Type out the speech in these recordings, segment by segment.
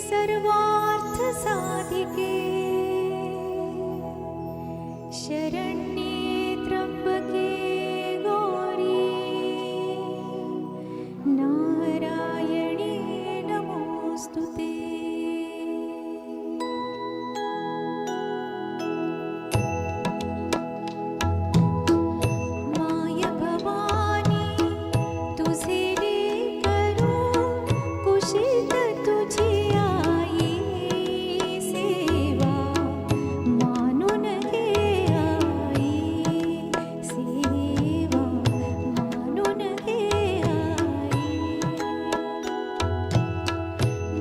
सर्वार्थ साधिके शरण्ये त्र्यंबके गौरी नारायणी नमोस्तुते। माय भवानी तुझे लेकरू कुशीत तुझी आई सेवा मानून घे आई सेवा मानून घे आई।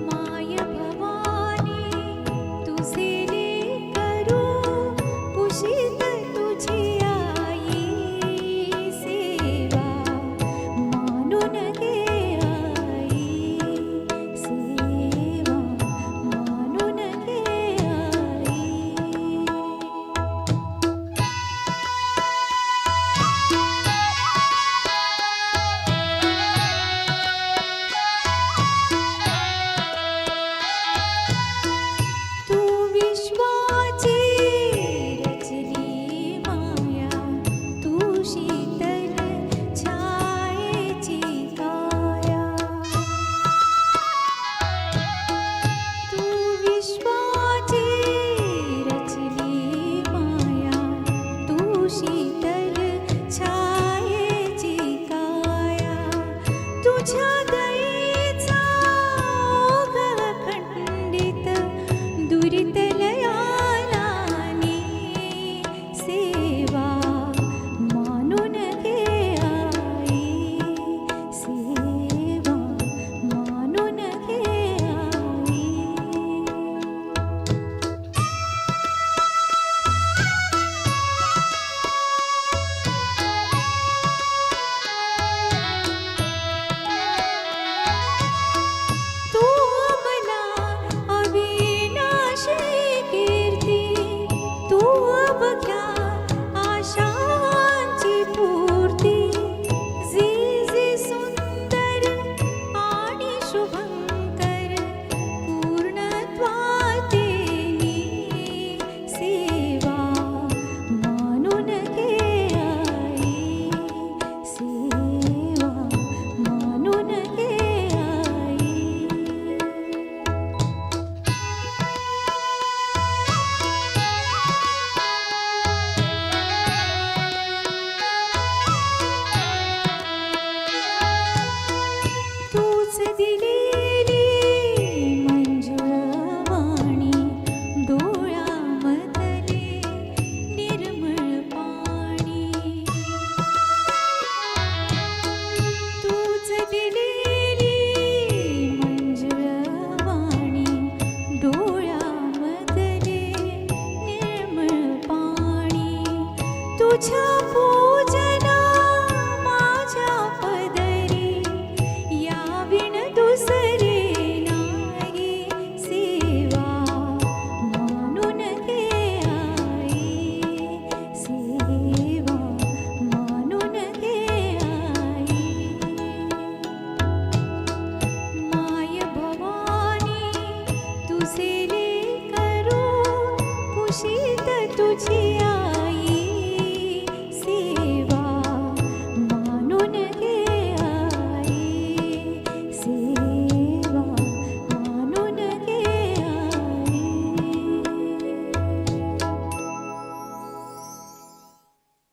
माय भवानी तुझे लेकरू कुशीत तुझी आई सेवा मानून घे आई सेवा मानून घे आई। तू विश्वाची रचली माया तू शीतल छायेची काया। तू विश्वाची रचली माया तू शीतल छायेची काया। तुझ्या दयेचा ओघ खंडित दुरितलयालानी सेवा मानून घे आई सेवा मानून घे आई। तू मला अविनाशी कीर्ती तू अवघ्या आशांची पूर्ती। जी जी सुंदर आणि शुभंकर पूर्णत्वातेनी सेवा मानून घे आई सेवा मानून घे आई। तूच दिलेली मंजुळ वाणी डोळ्यामधले निर्मळ पाणी। तूच दिलेली मंजुळ वाणी डोळ्यामधले निर्मळ पाणी। तुझ्या